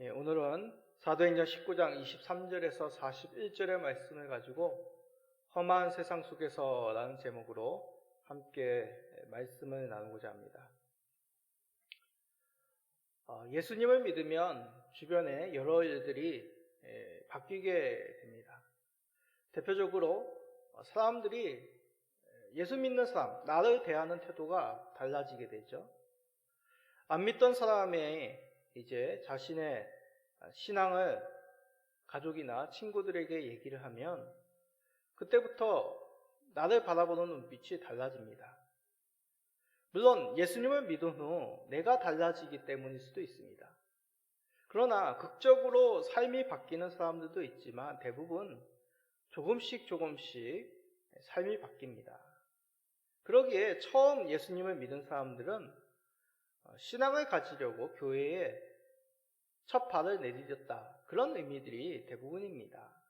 오늘은 사도행전 19장 23절에서 41절의 말씀을 가지고 험한 세상 속에서 라는 제목으로 함께 말씀을 나누고자 합니다. 예수님을 믿으면 주변에 여러 일들이 바뀌게 됩니다. 대표적으로 사람들이 예수 믿는 사람, 나를 대하는 태도가 달라지게 되죠. 안 믿던 사람의 이제 자신의 신앙을 가족이나 친구들에게 얘기를 하면 그때부터 나를 바라보는 눈빛이 달라집니다. 물론 예수님을 믿은 후 내가 달라지기 때문일 수도 있습니다. 그러나 극적으로 삶이 바뀌는 사람들도 있지만 대부분 조금씩 삶이 바뀝니다. 그러기에 처음 예수님을 믿은 사람들은 신앙을 가지려고 교회에 첫 발을 내디뎠다. 그런 의미들이 대부분입니다.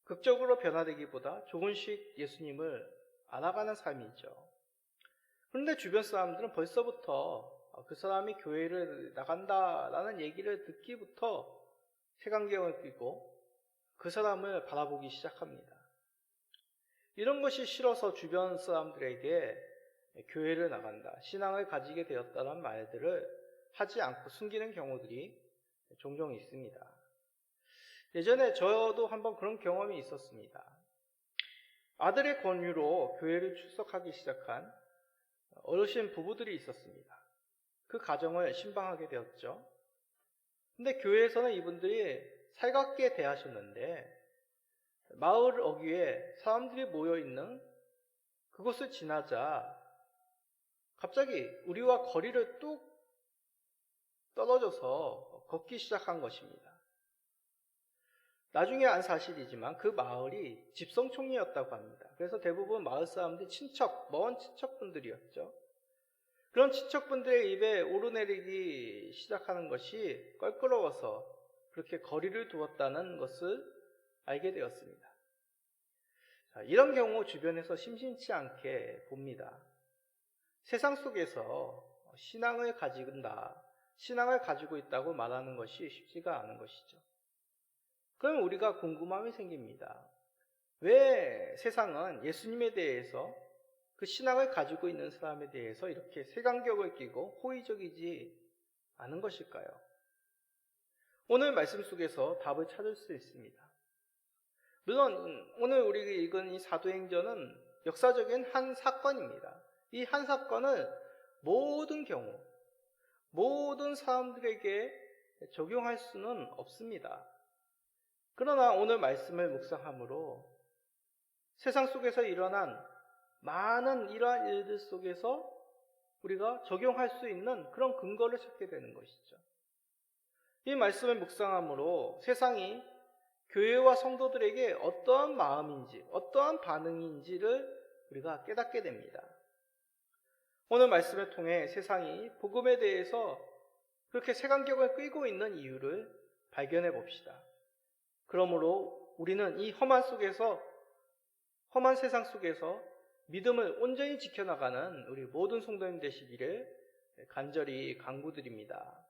극적으로 변화되기보다 조금씩 예수님을 알아가는 삶이죠. 그런데 주변 사람들은 벌써부터 그 사람이 교회를 나간다라는 얘기를 듣기부터 색안경을 끼고 그 사람을 바라보기 시작합니다. 이런 것이 싫어서 주변 사람들에게 교회를 나간다, 신앙을 가지게 되었다는 말들을 하지 않고 숨기는 경우들이 종종 있습니다. 예전에 저도 한번 그런 경험이 있었습니다. 아들의 권유로 교회를 출석하기 시작한 어르신 부부들이 있었습니다. 그 가정을 신방하게 되었죠. 근데 교회에서는 이분들이 살갑게 대하셨는데 마을 어귀에 사람들이 모여있는 그곳을 지나자 갑자기 우리와 거리를 뚝 떨어져서 걷기 시작한 것입니다. 나중에 안 사실이지만 그 마을이 집성촌이었다고 합니다. 그래서 대부분 마을 사람들이 먼 친척분들이었죠. 그런 친척분들의 입에 오르내리기 시작하는 것이 껄끄러워서 그렇게 거리를 두었다는 것을 알게 되었습니다. 이런 경우 주변에서 심심치 않게 봅니다. 세상 속에서 신앙을 가지고 있다고 말하는 것이 쉽지가 않은 것이죠. 그럼 우리가 궁금함이 생깁니다. 왜 세상은 예수님에 대해서 그 신앙을 가지고 있는 사람에 대해서 이렇게 색안경을 끼고 호의적이지 않은 것일까요? 오늘 말씀 속에서 답을 찾을 수 있습니다. 물론 오늘 우리가 읽은 이 사도행전은 역사적인 한 사건입니다. 이 한 사건을 모든 사람들에게 적용할 수는 없습니다. 그러나 오늘 말씀을 묵상함으로 세상 속에서 일어난 많은 이러한 일들 속에서 우리가 적용할 수 있는 그런 근거를 찾게 되는 것이죠. 이 말씀을 묵상함으로 세상이 교회와 성도들에게 어떠한 마음인지, 어떠한 반응인지를 우리가 깨닫게 됩니다. 오늘 말씀을 통해 세상이 복음에 대해서 그렇게 색안경을 끼고 있는 이유를 발견해 봅시다. 그러므로 우리는 이 험한 세상 속에서 믿음을 온전히 지켜나가는 우리 모든 성도님 되시기를 간절히 간구드립니다.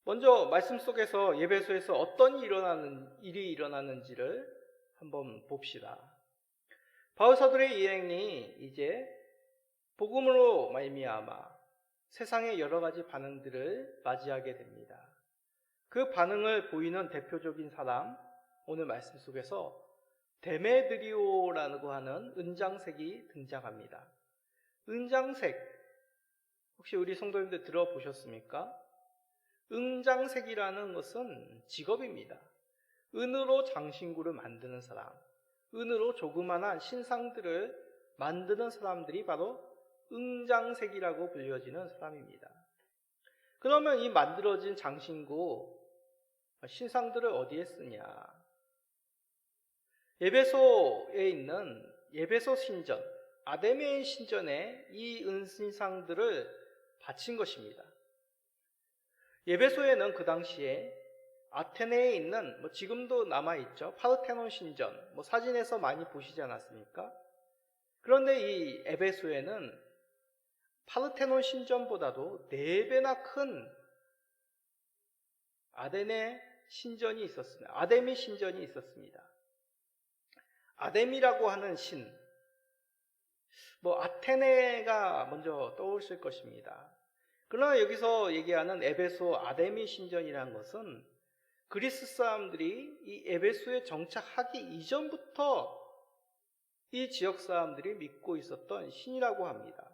먼저 말씀 속에서 에베소에서 어떤 일이 일어나는지를 한번 봅시다. 바울 사도의 일행이 이제 복음으로 말미암아 세상의 여러 가지 반응들을 맞이하게 됩니다. 그 반응을 보이는 대표적인 사람, 오늘 말씀 속에서 데메드리오라고 하는 은장색이 등장합니다. 은장색, 혹시 우리 성도님들 들어보셨습니까? 은장색이라는 것은 직업입니다. 은으로 장신구를 만드는 사람, 은으로 조그만한 신상들을 만드는 사람들이 바로 은장색이라고 불려지는 사람입니다. 그러면 이 만들어진 장신구, 신상들을 어디에 쓰냐? 에베소에 있는 에베소 신전, 아데메인 신전에 이 은신상들을 바친 것입니다. 에베소에는 그 당시에 아테네에 있는 지금도 남아있죠. 파르테논 신전, 사진에서 많이 보시지 않았습니까? 그런데 이 에베소에는 파르테논 신전보다도 4배나 큰 아덴의 신전이 있었습니다. 아데미 신전이 있었습니다. 아데미라고 하는 신, 아테네가 먼저 떠오르실 것입니다. 그러나 여기서 얘기하는 에베소 아데미 신전이라는 것은 그리스 사람들이 이 에베소에 정착하기 이전부터 이 지역 사람들이 믿고 있었던 신이라고 합니다.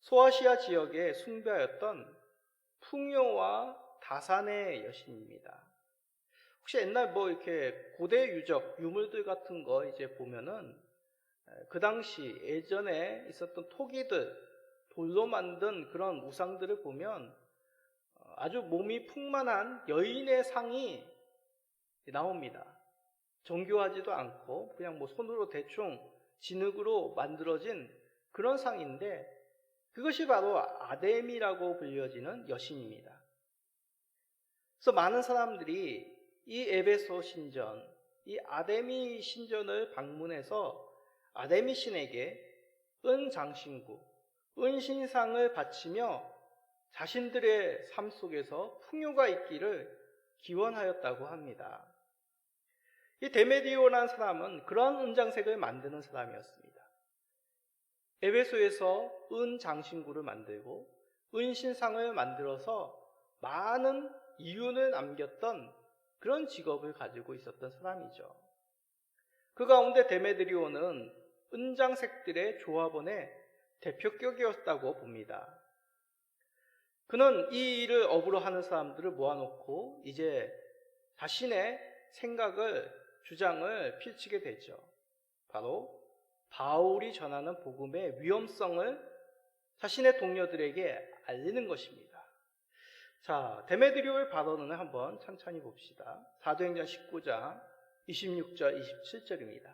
소아시아 지역에 숭배하였던 풍요와 다산의 여신입니다. 혹시 옛날 이렇게 고대 유적, 유물들 같은 거 이제 보면은 그 당시 예전에 있었던 토기들, 돌로 만든 그런 우상들을 보면 아주 몸이 풍만한 여인의 상이 나옵니다. 정교하지도 않고 그냥 손으로 대충 진흙으로 만들어진 그런 상인데 그것이 바로 아데미라고 불려지는 여신입니다. 그래서 많은 사람들이 이 에베소 신전, 이 아데미 신전을 방문해서 아데미 신에게 은장신구, 은신상을 바치며 자신들의 삶 속에서 풍요가 있기를 기원하였다고 합니다. 이 데메디오라는 사람은 그런 은장색을 만드는 사람이었습니다. 에베소에서 은장신구를 만들고 은신상을 만들어서 많은 이윤을 남겼던 그런 직업을 가지고 있었던 사람이죠. 그 가운데 데메드리오는 은장색들의 조합원의 대표격이었다고 봅니다. 그는 이 일을 업으로 하는 사람들을 모아놓고 이제 자신의 생각을, 주장을 펼치게 되죠. 바로 바울이 전하는 복음의 위험성을 자신의 동료들에게 알리는 것입니다. 자, 데메드리오의 발언을 한번 천천히 봅시다. 사도행전 19장 26절, 27절입니다.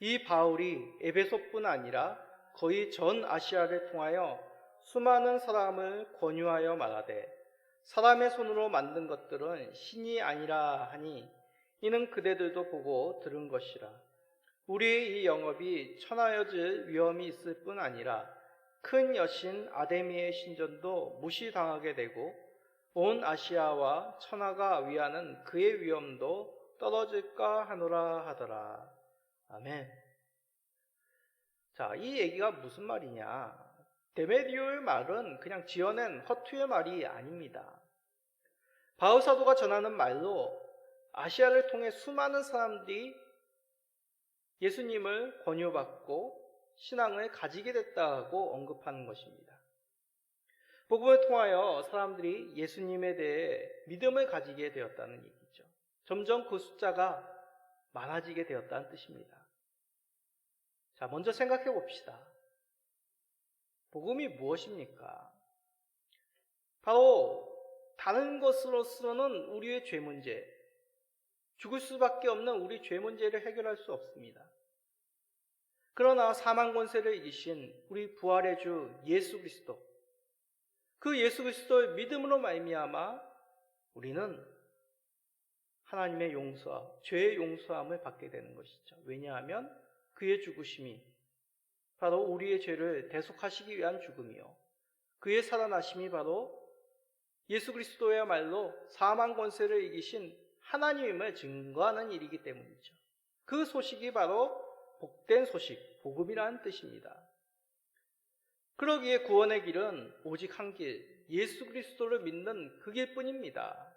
이 바울이 에베소뿐 아니라 거의 전 아시아를 통하여 수많은 사람을 권유하여 말하되 사람의 손으로 만든 것들은 신이 아니라 하니 이는 그대들도 보고 들은 것이라. 우리의 이 영업이 천하여질 위험이 있을 뿐 아니라 큰 여신 아데미의 신전도 무시당하게 되고 온 아시아와 천하가 위하는 그의 위엄도 떨어질까 하노라 하더라. 아멘. 자, 이 얘기가 무슨 말이냐? 데메디오의 말은 그냥 지어낸 허투의 말이 아닙니다. 바울 사도가 전하는 말로 아시아를 통해 수많은 사람들이 예수님을 권유받고 신앙을 가지게 됐다고 언급하는 것입니다. 복음을 통하여 사람들이 예수님에 대해 믿음을 가지게 되었다는 얘기죠. 점점 그 숫자가 많아지게 되었다는 뜻입니다. 자, 먼저 생각해 봅시다. 복음이 무엇입니까? 바로 다른 것으로서는 우리의 죄 문제, 죽을 수밖에 없는 우리 죄 문제를 해결할 수 없습니다. 그러나 사망 권세를 이기신 우리 부활의 주 예수 그리스도, 그 예수 그리스도의 믿음으로 말미암아 우리는 하나님의 용서, 죄의 용서함을 받게 되는 것이죠. 왜냐하면 그의 죽으심이 바로 우리의 죄를 대속하시기 위한 죽음이요, 그의 살아나심이 바로 예수 그리스도야말로 사망 권세를 이기신 하나님임을 증거하는 일이기 때문이죠. 그 소식이 바로 복된 소식, 복음이라는 뜻입니다. 그러기에 구원의 길은 오직 한 길, 예수 그리스도를 믿는 그 길뿐입니다.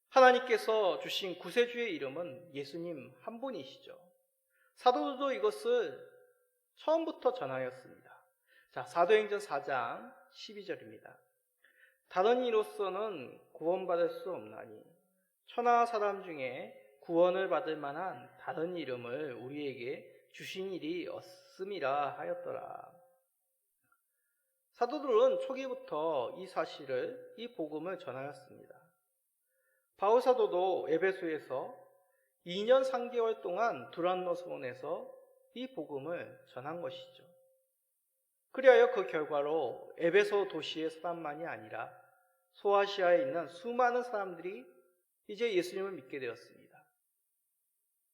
하나님께서 주신 구세주의 이름은 예수님 한 분이시죠. 사도들도 이것을 처음부터 전하였습니다. 자, 사도행전 4장 12절입니다. 다른 이로서는 구원받을 수 없나니 천하 사람 중에 구원을 받을 만한 다른 이름을 우리에게 주신 일이 없음이라 하였더라. 사도들은 초기부터 이 사실을, 이 복음을 전하였습니다. 바울 사도도 에베소에서 2년 3개월 동안 두란노 소원에서 이 복음을 전한 것이죠. 그리하여 그 결과로 에베소 도시의 사람만이 아니라 소아시아에 있는 수많은 사람들이 이제 예수님을 믿게 되었습니다.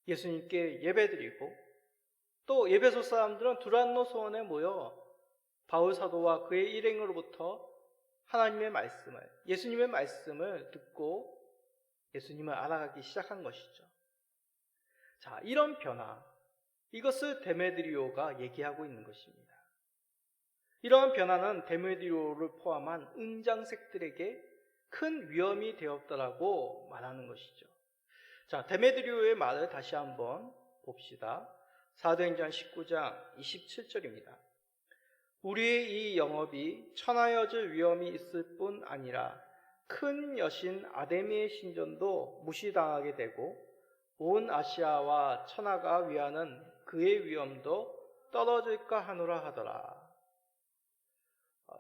예수님께 예배드리고 또 에베소 사람들은 두란노 소원에 모여 바울 사도와 그의 일행으로부터 하나님의 말씀을, 예수님의 말씀을 듣고 예수님을 알아가기 시작한 것이죠. 자, 이런 변화, 이것을 데메드리오가 얘기하고 있는 것입니다. 이러한 변화는 데메드리오를 포함한 은장색들에게 큰 위험이 되었다라고 말하는 것이죠. 자, 데메드리오의 말을 다시 한번 봅시다. 사도행전 19장 27절입니다. 우리의 이 영업이 천하여질 위험이 있을 뿐 아니라 큰 여신 아데미의 신전도 무시당하게 되고 온 아시아와 천하가 위하는 그의 위엄도 떨어질까 하노라 하더라.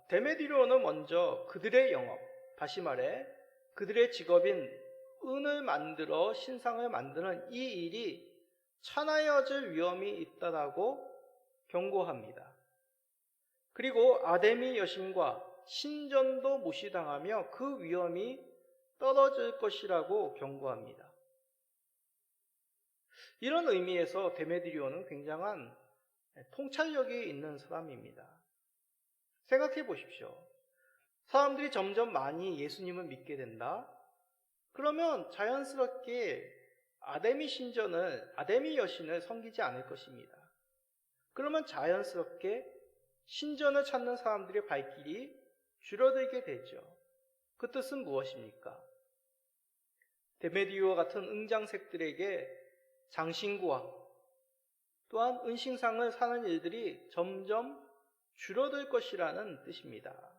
데메드리오는 먼저 그들의 영업, 다시 말해 그들의 직업인 은을 만들어 신상을 만드는 이 일이 천하여질 위험이 있다라고 경고합니다. 그리고 아데미 여신과 신전도 무시당하며 그 위험이 떨어질 것이라고 경고합니다. 이런 의미에서 데메드리오는 굉장한 통찰력이 있는 사람입니다. 생각해 보십시오. 사람들이 점점 많이 예수님을 믿게 된다? 그러면 자연스럽게 아데미 여신을 섬기지 않을 것입니다. 그러면 자연스럽게 신전을 찾는 사람들의 발길이 줄어들게 되죠. 그 뜻은 무엇입니까? 데메드리오와 같은 은장색들에게 장신구와 또한 은신상을 사는 일들이 점점 줄어들 것이라는 뜻입니다.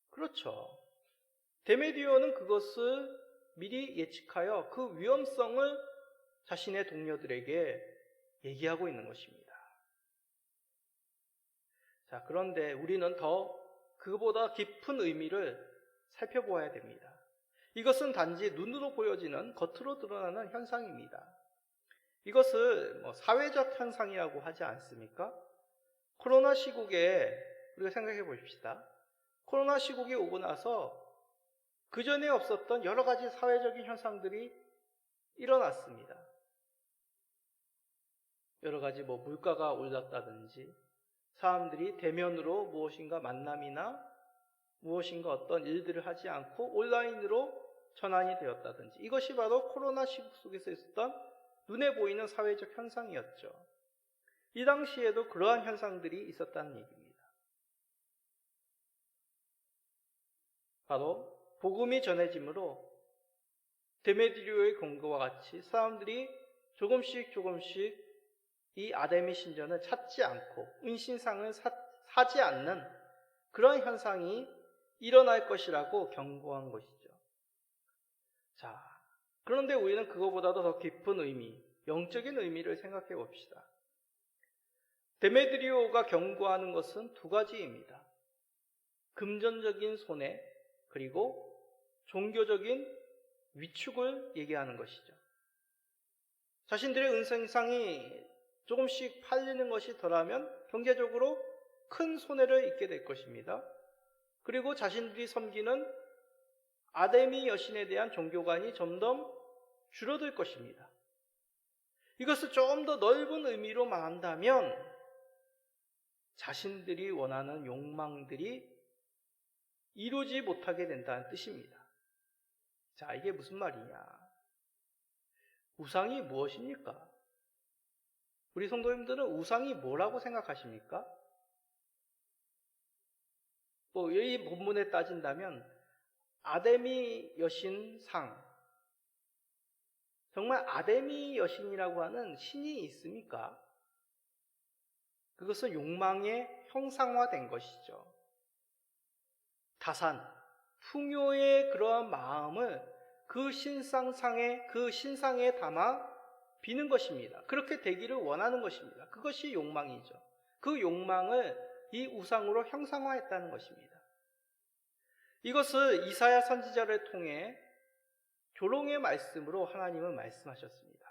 그렇죠. 데메드리오는 그것을 미리 예측하여 그 위험성을 자신의 동료들에게 얘기하고 있는 것입니다. 자, 그런데 우리는 더 그보다 깊은 의미를 살펴보아야 됩니다. 이것은 단지 눈으로 보여지는 겉으로 드러나는 현상입니다. 이것을 사회적 현상이라고 하지 않습니까? 코로나 시국에 우리가 생각해 보십시다. 코로나 시국이 오고 나서 그 전에 없었던 여러 가지 사회적인 현상들이 일어났습니다. 여러 가지 물가가 올랐다든지 사람들이 대면으로 무엇인가 만남이나 무엇인가 어떤 일들을 하지 않고 온라인으로 전환이 되었다든지 이것이 바로 코로나 시국 속에서 있었던 눈에 보이는 사회적 현상이었죠. 이 당시에도 그러한 현상들이 있었다는 얘기입니다. 바로 복음이 전해짐으로 데메드리오의 공고와 같이 사람들이 조금씩 이 아데미 신전을 찾지 않고 은신상을 사지 않는 그런 현상이 일어날 것이라고 경고한 것이죠. 자, 그런데 우리는 그거보다도 더 깊은 의미, 영적인 의미를 생각해 봅시다. 데메드리오가 경고하는 것은 두 가지입니다. 금전적인 손해, 그리고 종교적인 위축을 얘기하는 것이죠. 자신들의 은신상이 조금씩 팔리는 것이 덜하면 경제적으로 큰 손해를 입게 될 것입니다. 그리고 자신들이 섬기는 아데미 여신에 대한 종교관이 점점 줄어들 것입니다. 이것을 좀 더 넓은 의미로 말한다면 자신들이 원하는 욕망들이 이루지 못하게 된다는 뜻입니다. 자, 이게 무슨 말이냐? 우상이 무엇입니까? 우리 성도님들은 우상이 뭐라고 생각하십니까? 이 본문에 따진다면 아데미 여신 상, 정말 아데미 여신이라고 하는 신이 있습니까? 그것은 욕망의 형상화된 것이죠. 다산, 풍요의 그러한 마음을 그 신상에 담아 비는 것입니다. 그렇게 되기를 원하는 것입니다. 그것이 욕망이죠. 그 욕망을 이 우상으로 형상화했다는 것입니다. 이것을 이사야 선지자를 통해 조롱의 말씀으로 하나님은 말씀하셨습니다.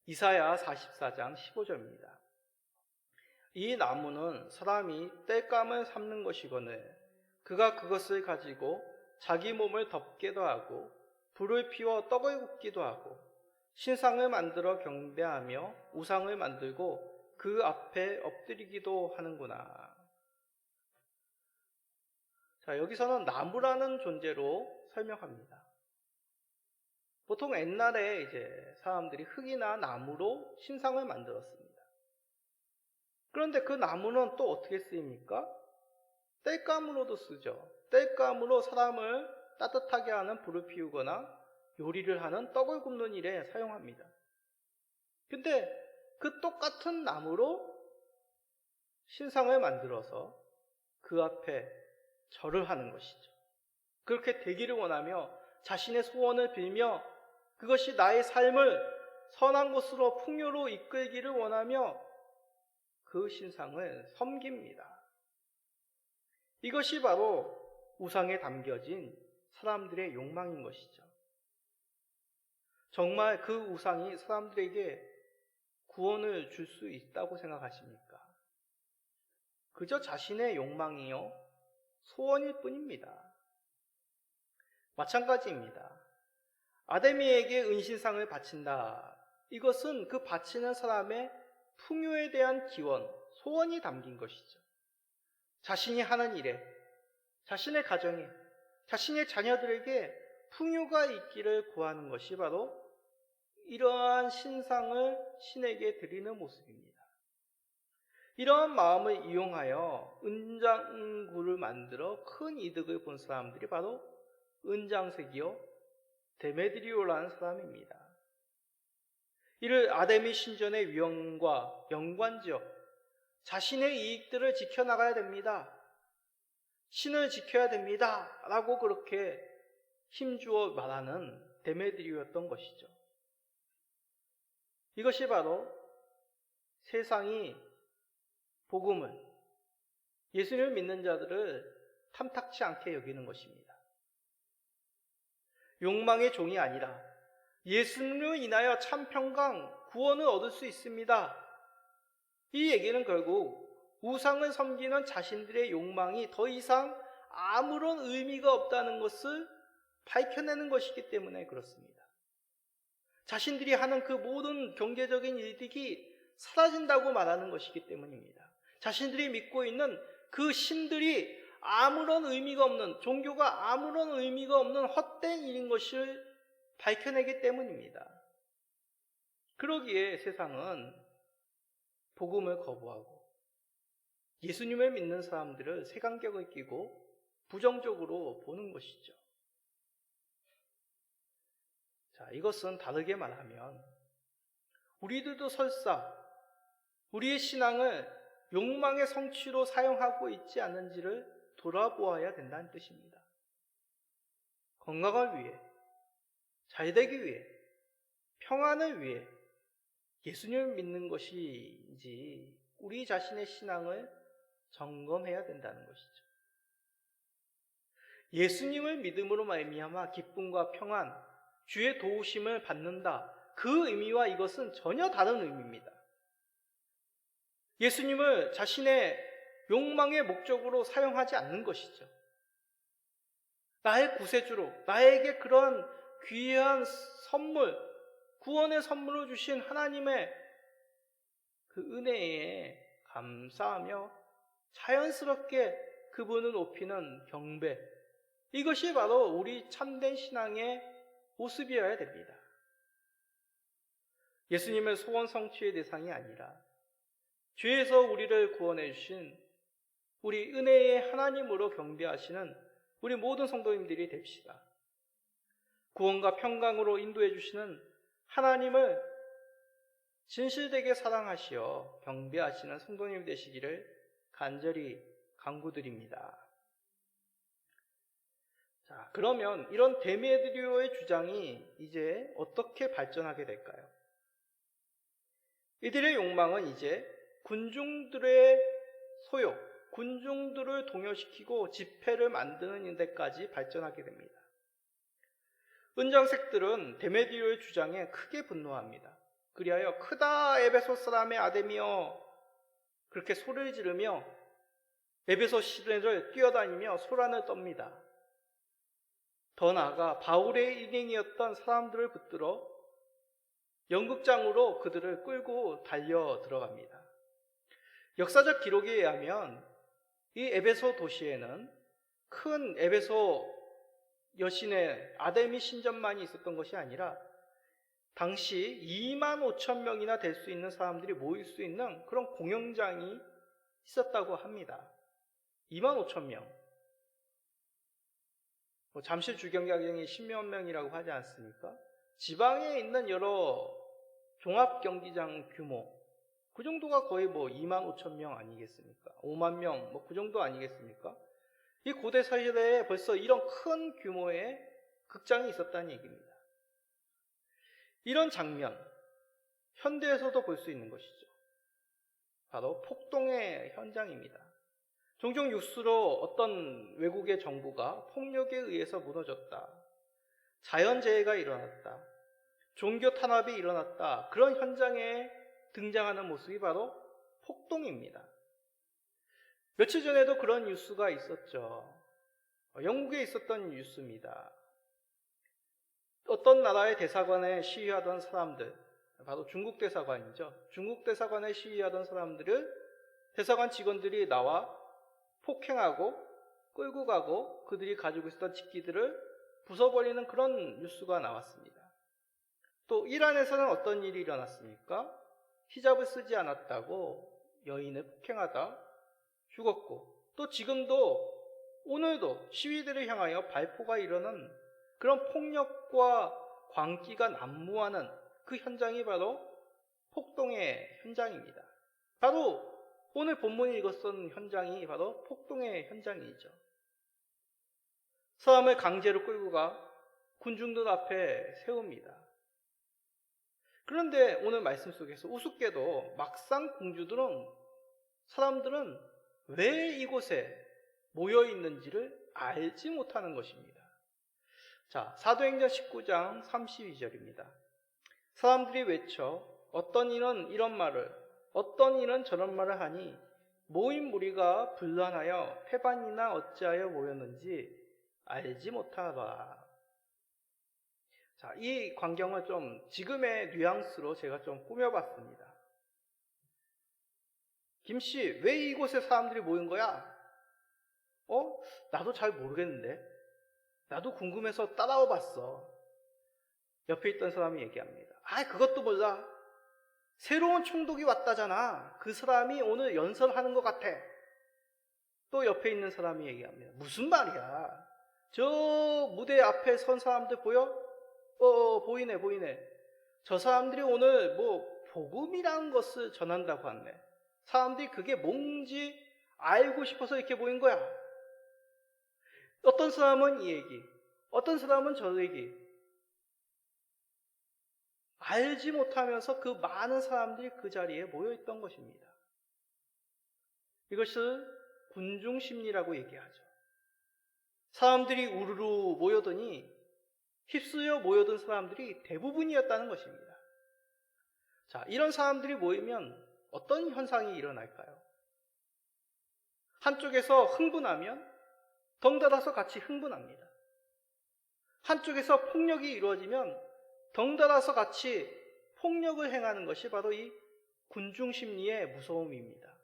이사야 44장 15절입니다. 이 나무는 사람이 땔감을 삶는 것이거늘 그가 그것을 가지고 자기 몸을 덮게도 하고 불을 피워 떡을 굽기도 하고 신상을 만들어 경배하며 우상을 만들고 그 앞에 엎드리기도 하는구나. 자, 여기서는 나무라는 존재로 설명합니다. 보통 옛날에 이제 사람들이 흙이나 나무로 신상을 만들었습니다. 그런데 그 나무는 또 어떻게 쓰입니까? 땔감으로도 쓰죠. 땔감으로 사람을 따뜻하게 하는 불을 피우거나 요리를 하는 떡을 굽는 일에 사용합니다. 근데 그 똑같은 나무로 신상을 만들어서 그 앞에 절을 하는 것이죠. 그렇게 되기를 원하며 자신의 소원을 빌며 그것이 나의 삶을 선한 곳으로 풍요로 이끌기를 원하며 그 신상을 섬깁니다. 이것이 바로 우상에 담겨진 사람들의 욕망인 것이죠. 정말 그 우상이 사람들에게 구원을 줄 수 있다고 생각하십니까? 그저 자신의 욕망이요, 소원일 뿐입니다. 마찬가지입니다. 아데미에게 은신상을 바친다. 이것은 그 바치는 사람의 풍요에 대한 기원, 소원이 담긴 것이죠. 자신이 하는 일에, 자신의 가정에, 자신의 자녀들에게 풍요가 있기를 구하는 것이 바로 이러한 신상을 신에게 드리는 모습입니다. 이러한 마음을 이용하여 은장구를 만들어 큰 이득을 본 사람들이 바로 은장색이요 데메드리오라는 사람입니다. 이를 아데미 신전의 위엄과 연관지어 자신의 이익들을 지켜나가야 됩니다. 신을 지켜야 됩니다. 라고 그렇게 힘주어 말하는 데메드리오였던 것이죠. 이것이 바로 세상이 복음을, 예수님을 믿는 자들을 탐탁치 않게 여기는 것입니다. 욕망의 종이 아니라 예수님으로 인하여 참 평강, 구원을 얻을 수 있습니다. 이 얘기는 결국 우상을 섬기는 자신들의 욕망이 더 이상 아무런 의미가 없다는 것을 밝혀내는 것이기 때문에 그렇습니다. 자신들이 하는 그 모든 경제적인 이득이 사라진다고 말하는 것이기 때문입니다. 자신들이 믿고 있는 그 신들이 아무런 의미가 없는, 종교가 아무런 의미가 없는 헛된 일인 것을 밝혀내기 때문입니다. 그러기에 세상은 복음을 거부하고 예수님을 믿는 사람들을 색안경을 끼고 부정적으로 보는 것이죠. 자, 이것은 다르게 말하면 우리들도 설사 우리의 신앙을 욕망의 성취로 사용하고 있지 않는지를 돌아보아야 된다는 뜻입니다. 건강을 위해, 잘되기 위해, 평안을 위해 예수님을 믿는 것이지 우리 자신의 신앙을 점검해야 된다는 것이죠. 예수님을 믿음으로 말미암아 기쁨과 평안, 주의 도우심을 받는다. 그 의미와 이것은 전혀 다른 의미입니다. 예수님을 자신의 욕망의 목적으로 사용하지 않는 것이죠. 나의 구세주로, 나에게 그런 귀한 선물, 구원의 선물을 주신 하나님의 그 은혜에 감사하며 자연스럽게 그분을 높이는 경배, 이것이 바로 우리 참된 신앙의 모습이어야 됩니다. 예수님의 소원 성취의 대상이 아니라 죄에서 우리를 구원해 주신 우리 은혜의 하나님으로 경배하시는 우리 모든 성도님들이 됩시다. 구원과 평강으로 인도해 주시는 하나님을 진실되게 사랑하시어 경배하시는 성도님 되시기를 간절히 간구드립니다. 자, 그러면 이런 데메드리오의 주장이 이제 어떻게 발전하게 될까요? 이들의 욕망은 이제 군중들의 소욕, 군중들을 동요시키고 집회를 만드는 데까지 발전하게 됩니다. 은장색들은 데메드리오의 주장에 크게 분노합니다. 그리하여 크다 에베소 사람의 아데미여, 그렇게 소리를 지르며 에베소 시내를 뛰어다니며 소란을 떱니다. 더 나아가 바울의 일행이었던 사람들을 붙들어 연극장으로 그들을 끌고 달려 들어갑니다. 역사적 기록에 의하면 이 에베소 도시에는 큰 에베소 여신의 아데미 신전만이 있었던 것이 아니라 당시 2만 5천 명이나 될 수 있는 사람들이 모일 수 있는 그런 공연장이 있었다고 합니다. 2만 5천 명. 잠실 주경야경이 10만 명이라고 하지 않습니까? 지방에 있는 여러 종합경기장 규모, 그 정도가 거의 2만 5천 명 아니겠습니까? 5만 명, 그 정도 아니겠습니까? 이 고대 시대에 벌써 이런 큰 규모의 극장이 있었다는 얘기입니다. 이런 장면, 현대에서도 볼 수 있는 것이죠. 바로 폭동의 현장입니다. 종종 뉴스로 어떤 외국의 정부가 폭력에 의해서 무너졌다, 자연재해가 일어났다, 종교 탄압이 일어났다, 그런 현장에 등장하는 모습이 바로 폭동입니다. 며칠 전에도 그런 뉴스가 있었죠. 영국에 있었던 뉴스입니다. 어떤 나라의 대사관에 시위하던 사람들, 바로 중국 대사관이죠. 중국 대사관에 시위하던 사람들을 대사관 직원들이 나와 폭행하고 끌고 가고 그들이 가지고 있었던 직기들을 부숴버리는 그런 뉴스가 나왔습니다. 또 이란에서는 어떤 일이 일어났습니까? 히잡을 쓰지 않았다고 여인을 폭행하다 죽었고, 또 지금도 오늘도 시위대를 향하여 발포가 일어난 그런 폭력과 광기가 난무하는 그 현장이 바로 폭동의 현장입니다. 바로 오늘 본문이 읽었던 현장이 바로 폭동의 현장이죠. 사람을 강제로 끌고 가 군중들 앞에 세웁니다. 그런데 오늘 말씀 속에서 우습게도 막상 사람들은 왜 이곳에 모여 있는지를 알지 못하는 것입니다. 자, 사도행전 19장 32절입니다. 사람들이 외쳐 어떤 이는 이런 말을, 어떤 이는 저런 말을 하니 모인 무리가 분란하여 패반이나 어찌하여 모였는지 알지 못하더라. 자, 이 광경을 좀 지금의 뉘앙스로 제가 좀 꾸며봤습니다. 김씨, 왜 이곳에 사람들이 모인 거야? 나도 잘 모르겠는데. 나도 궁금해서 따라와 봤어. 옆에 있던 사람이 얘기합니다. 그것도 몰라. 새로운 총독이 왔다잖아. 그 사람이 오늘 연설하는 것 같아. 또 옆에 있는 사람이 얘기합니다. 무슨 말이야? 저 무대 앞에 선 사람들 보여? 보이네. 저 사람들이 오늘 복음이라는 것을 전한다고 하네. 사람들이 그게 뭔지 알고 싶어서 이렇게 모인 거야. 어떤 사람은 이 얘기, 어떤 사람은 저 얘기. 알지 못하면서 그 많은 사람들이 그 자리에 모여 있던 것입니다. 이것을 군중심리라고 얘기하죠. 사람들이 우르르 모여드니 휩쓸려 모여든 사람들이 대부분이었다는 것입니다. 자, 이런 사람들이 모이면 어떤 현상이 일어날까요? 한쪽에서 흥분하면 덩달아서 같이 흥분합니다. 한쪽에서 폭력이 이루어지면 덩달아서 같이 폭력을 행하는 것이 바로 이 군중심리의 무서움입니다.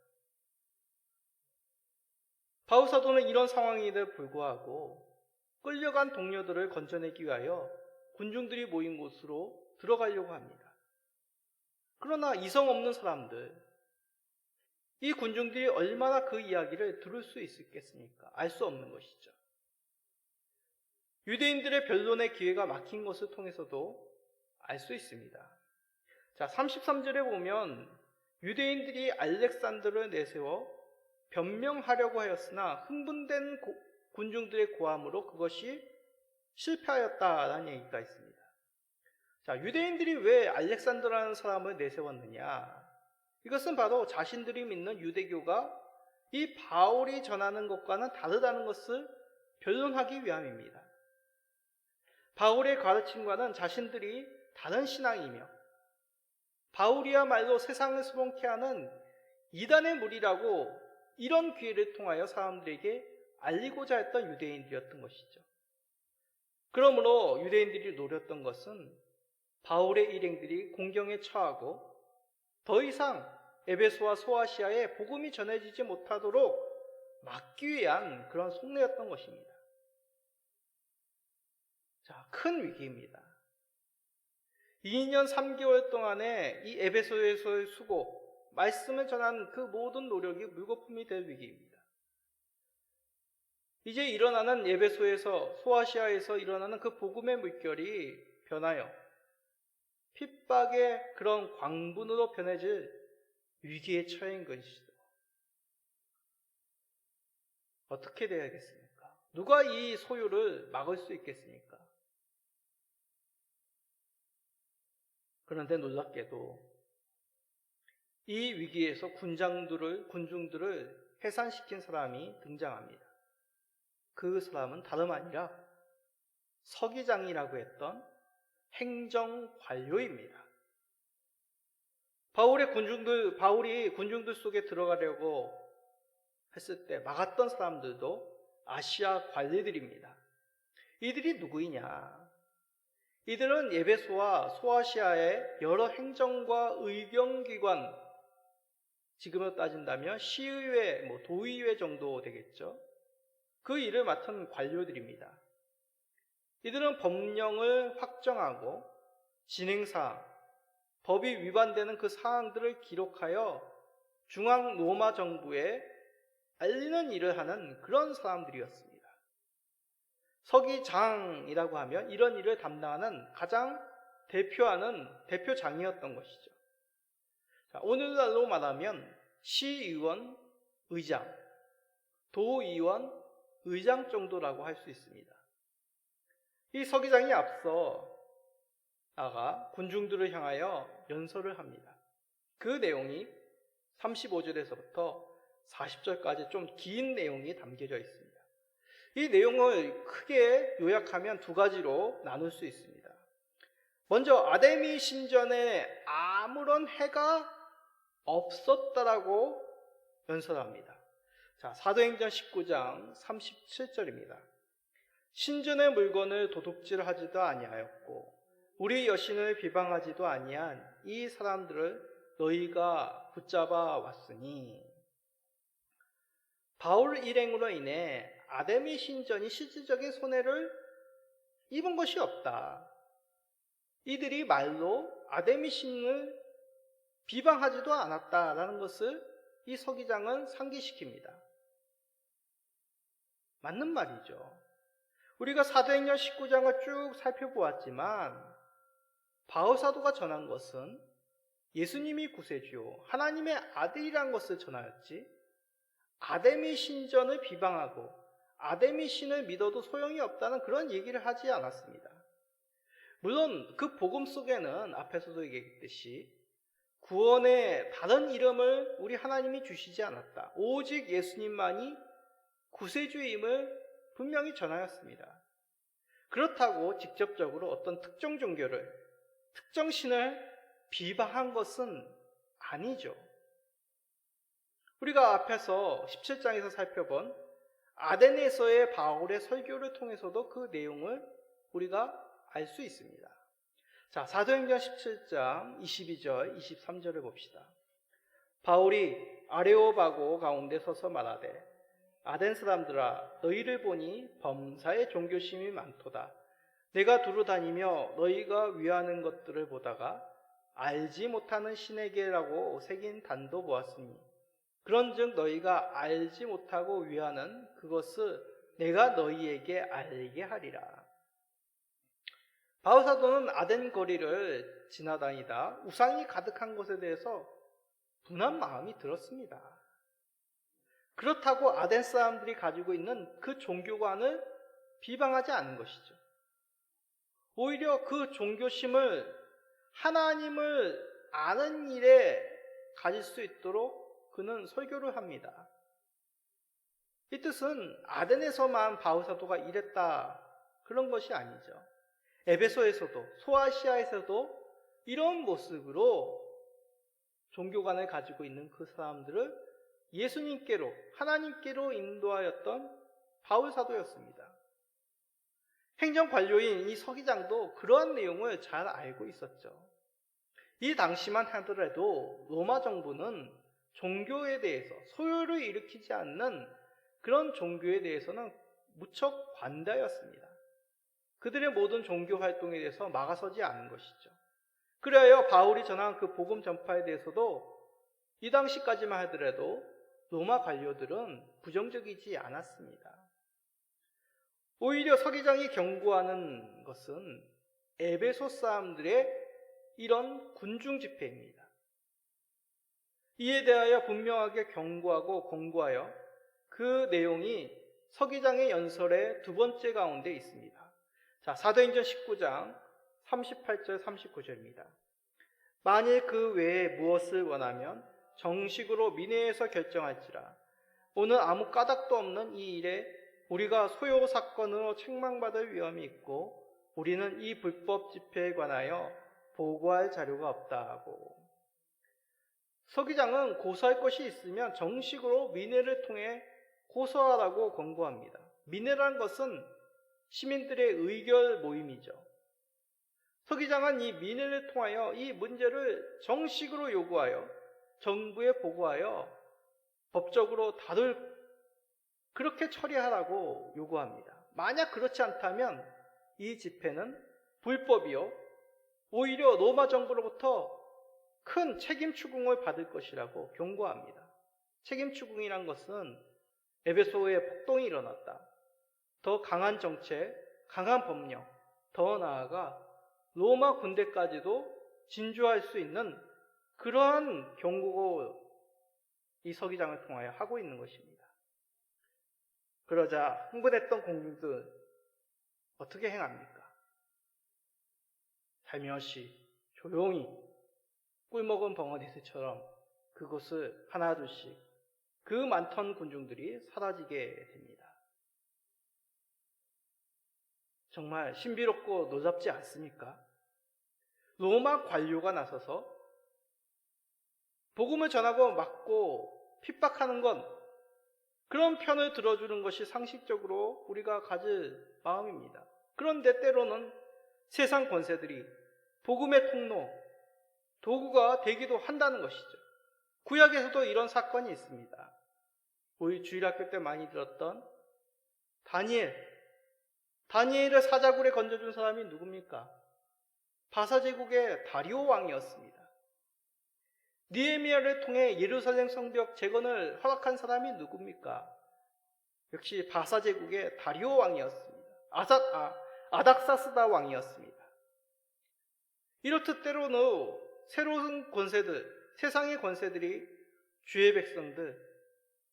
바울 사도는 이런 상황에도 불구하고 끌려간 동료들을 건져내기 위하여 군중들이 모인 곳으로 들어가려고 합니다. 그러나 이성 없는 사람들, 이 군중들이 얼마나 그 이야기를 들을 수 있겠습니까? 알 수 없는 것이죠. 유대인들의 변론의 기회가 막힌 것을 통해서도 알 수 있습니다. 자, 33절에 보면 유대인들이 알렉산더를 내세워 변명하려고 하였으나 흥분된 군중들의 고함으로 그것이 실패하였다라는 얘기가 있습니다. 자, 유대인들이 왜 알렉산더라는 사람을 내세웠느냐? 이것은 바로 자신들이 믿는 유대교가 이 바울이 전하는 것과는 다르다는 것을 변론하기 위함입니다. 바울의 가르침과는 자신들이 다른 신앙이며 바울이야말로 세상을 수동케 하는 이단의 무리라고 이런 기회를 통하여 사람들에게 알리고자 했던 유대인들이었던 것이죠. 그러므로 유대인들이 노렸던 것은 바울의 일행들이 공경에 처하고 더 이상 에베소와 소아시아에 복음이 전해지지 못하도록 막기 위한 그런 속내였던 것입니다. 자, 큰 위기입니다. 2년 3개월 동안의 이 에베소에서의 수고, 말씀을 전한 그 모든 노력이 물거품이 될 위기입니다. 이제 일어나는 에베소에서, 소아시아에서 일어나는 그 복음의 물결이 변하여 핍박의 그런 광분으로 변해질 위기에 처해인 것이죠. 어떻게 돼야겠습니까? 누가 이 소요를 막을 수 있겠습니까? 그런데 놀랍게도 이 위기에서 군중들을 해산시킨 사람이 등장합니다. 그 사람은 다름 아니라 서기장이라고 했던 행정관료입니다. 바울이 군중들 속에 들어가려고 했을 때 막았던 사람들도 아시아 관리들입니다. 이들이 누구이냐? 이들은 에베소와 소아시아의 여러 행정과 의경기관, 지금으로 따진다면 시의회, 도의회 정도 되겠죠. 그 일을 맡은 관료들입니다. 이들은 법령을 확정하고 진행사항, 법이 위반되는 그 사항들을 기록하여 중앙 로마 정부에 알리는 일을 하는 그런 사람들이었습니다. 서기장이라고 하면 이런 일을 담당하는 가장 대표하는 대표장이었던 것이죠. 자, 오늘날로 말하면 시의원, 의장, 도의원, 의장 정도라고 할 수 있습니다. 이 서기장이 앞서 나가 군중들을 향하여 연설을 합니다. 그 내용이 35절에서부터 40절까지 좀 긴 내용이 담겨져 있습니다. 이 내용을 크게 요약하면 두 가지로 나눌 수 있습니다. 먼저 아데미 신전에 아무런 해가 없었다라고 연설합니다. 자, 사도행전 19장 37절입니다. 신전의 물건을 도둑질하지도 아니하였고 우리 여신을 비방하지도 아니한 이 사람들을 너희가 붙잡아 왔으니, 바울 일행으로 인해 아데미 신전이 실질적인 손해를 입은 것이 없다. 이들이 말로 아데미 신을 비방하지도 않았다라는 것을 이 서기장은 상기시킵니다. 맞는 말이죠. 우리가 사도행전 19장을 쭉 살펴보았지만 바울 사도가 전한 것은 예수님이 구세주요 하나님의 아들이란 것을 전하였지, 아데미 신전을 비방하고 아데미 신을 믿어도 소용이 없다는 그런 얘기를 하지 않았습니다. 물론 그 복음 속에는 앞에서도 얘기했듯이 구원의 다른 이름을 우리 하나님이 주시지 않았다, 오직 예수님만이 구세주임을 분명히 전하였습니다. 그렇다고 직접적으로 어떤 특정 종교를, 특정 신을 비방한 것은 아니죠. 우리가 앞에서 17장에서 살펴본 아덴에서의 바울의 설교를 통해서도 그 내용을 우리가 알 수 있습니다. 자, 사도행전 17장 22절, 23절을 봅시다. 바울이 아레오바고 가운데 서서 말하되, 아덴 사람들아, 너희를 보니 범사에 종교심이 많도다. 내가 두루 다니며 너희가 위하는 것들을 보다가 알지 못하는 신에게라고 새긴 단도 보았으니, 그런즉 너희가 알지 못하고 위하는 그것을 내가 너희에게 알게 하리라. 바울 사도는 아덴 거리를 지나다니다 우상이 가득한 것에 대해서 분한 마음이 들었습니다. 그렇다고 아덴 사람들이 가지고 있는 그 종교관을 비방하지 않은 것이죠. 오히려 그 종교심을 하나님을 아는 일에 가질 수 있도록 그는 설교를 합니다. 이 뜻은 아덴에서만 바울 사도가 이랬다, 그런 것이 아니죠. 에베소에서도 소아시아에서도 이런 모습으로 종교관을 가지고 있는 그 사람들을 예수님께로, 하나님께로 인도하였던 바울 사도였습니다. 행정관료인 이 서기장도 그러한 내용을 잘 알고 있었죠. 이 당시만 하더라도 로마 정부는 종교에 대해서 소요를 일으키지 않는 그런 종교에 대해서는 무척 관대하였습니다. 그들의 모든 종교 활동에 대해서 막아서지 않은 것이죠. 그래야 바울이 전한 그 복음 전파에 대해서도 이 당시까지만 하더라도 로마 관료들은 부정적이지 않았습니다. 오히려 서기장이 경고하는 것은 에베소 사람들의 이런 군중 집회입니다. 이에 대하여 분명하게 경고하고 권고하여 그 내용이 서기장의 연설의 두 번째 가운데 있습니다. 자, 사도행전 19장 38절 39절입니다. 만일 그 외에 무엇을 원하면 정식으로 민회에서 결정할지라. 오늘 아무 까닭도 없는 이 일에 우리가 소요 사건으로 책망받을 위험이 있고 우리는 이 불법 집회에 관하여 보고할 자료가 없다 하고, 서기장은 고소할 것이 있으면 정식으로 민회를 통해 고소하라고 권고합니다. 민회라는 것은 시민들의 의결 모임이죠. 서기장은 이 민회를 통하여 이 문제를 정식으로 요구하여 정부에 보고하여 법적으로 그렇게 처리하라고 요구합니다. 만약 그렇지 않다면 이 집회는 불법이요, 오히려 로마 정부로부터 큰 책임 추궁을 받을 것이라고 경고합니다. 책임 추궁이란 것은 에베소에 폭동이 일어났다, 더 강한 정책, 강한 법령, 더 나아가 로마 군대까지도 진주할 수 있는 그러한 경고를 이 서기장을 통하여 하고 있는 것입니다. 그러자 흥분했던 공중들 어떻게 행합니까? 살며시 조용히 꿀먹은 벙어리들처럼 그곳을 하나둘씩 그 많던 군중들이 사라지게 됩니다. 정말 신비롭고 놀랍지 않습니까? 로마 관료가 나서서 복음을 전하고 막고 핍박하는 건 그런 편을 들어주는 것이 상식적으로 우리가 가질 마음입니다. 그런데 때로는 세상 권세들이 복음의 통로, 도구가 되기도 한다는 것이죠. 구약에서도 이런 사건이 있습니다. 우리 주일학교 때 많이 들었던 다니엘을 사자굴에 건져준 사람이 누굽니까? 바사제국의 다리오 왕이었습니다. 느헤미야를 통해 예루살렘 성벽 재건을 허락한 사람이 누굽니까? 역시 바사제국의 다리오 왕이었습니다. 아닥사스다 왕이었습니다. 이렇듯 때로는 새로운 권세들, 세상의 권세들이 주의 백성들,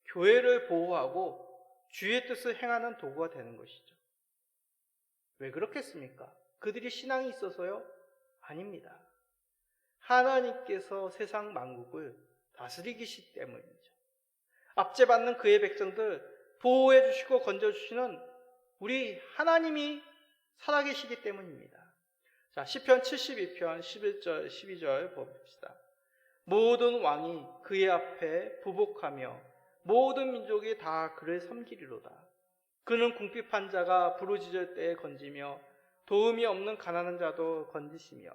교회를 보호하고 주의 뜻을 행하는 도구가 되는 것이죠. 왜 그렇겠습니까? 그들이 신앙이 있어서요? 아닙니다. 하나님께서 세상 만국을 다스리시기 때문이죠. 압제받는 그의 백성들 보호해 주시고 건져 주시는 우리 하나님이 살아계시기 때문입니다. 자, 시편 72편 11절 12절 봅시다. 모든 왕이 그의 앞에 부복하며 모든 민족이 다 그를 섬기리로다. 그는 궁핍한 자가 부르짖을 때에 건지며 도움이 없는 가난한 자도 건지시며.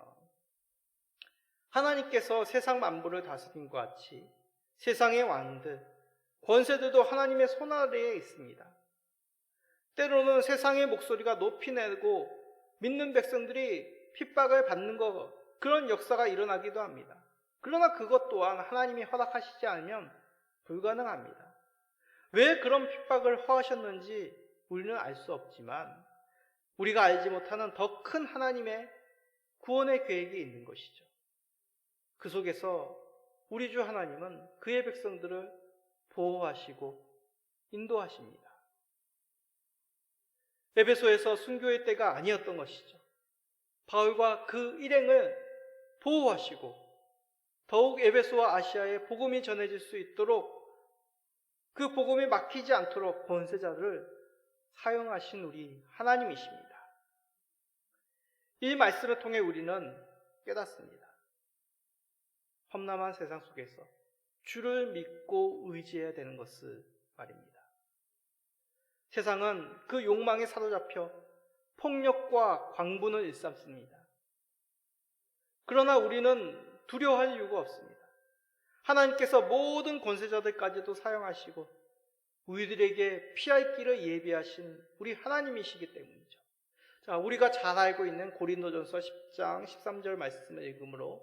하나님께서 세상 만물을 다스린 것 같이 세상의 왕들, 권세들도 하나님의 손 아래에 있습니다. 때로는 세상의 목소리가 높이 내고 믿는 백성들이 핍박을 받는 그런 역사가 일어나기도 합니다. 그러나 그것 또한 하나님이 허락하시지 않으면 불가능합니다. 왜 그런 핍박을 허하셨는지 우리는 알 수 없지만 우리가 알지 못하는 더 큰 하나님의 구원의 계획이 있는 것이죠. 그 속에서 우리 주 하나님은 그의 백성들을 보호하시고 인도하십니다. 에베소에서 순교의 때가 아니었던 것이죠. 바울과 그 일행을 보호하시고 더욱 에베소와 아시아에 복음이 전해질 수 있도록 그 복음이 막히지 않도록 권세자를 사용하신 우리 하나님이십니다. 이 말씀을 통해 우리는 깨닫습니다. 험난한 세상 속에서 주를 믿고 의지해야 되는 것을 말입니다. 세상은 그 욕망에 사로잡혀 폭력과 광분을 일삼습니다. 그러나 우리는 두려워할 이유가 없습니다. 하나님께서 모든 권세자들까지도 사용하시고 우리들에게 피할 길을 예비하신 우리 하나님이시기 때문이죠. 자, 우리가 잘 알고 있는 고린도전서 10장 13절 말씀을 읽음으로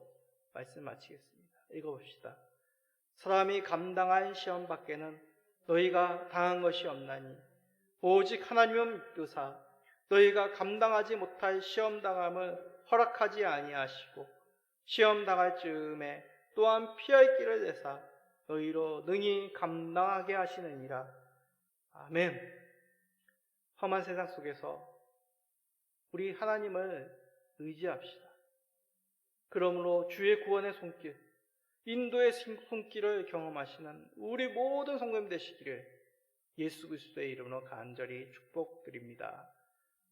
말씀 마치겠습니다. 읽어봅시다. 사람이 감당한 시험 밖에는 너희가 당한 것이 없나니 오직 하나님은 믿으사 너희가 감당하지 못할 시험 당함을 허락하지 아니하시고 시험 당할 즈음에 또한 피할 길을 내사 너희로 능히 감당하게 하시느니라. 아멘. 험한 세상 속에서 우리 하나님을 의지합시다. 그러므로 주의 구원의 손길, 인도의 손길을 경험하시는 우리 모든 성도님 되시기를 예수 그리스도의 이름으로 간절히 축복드립니다.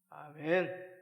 아멘.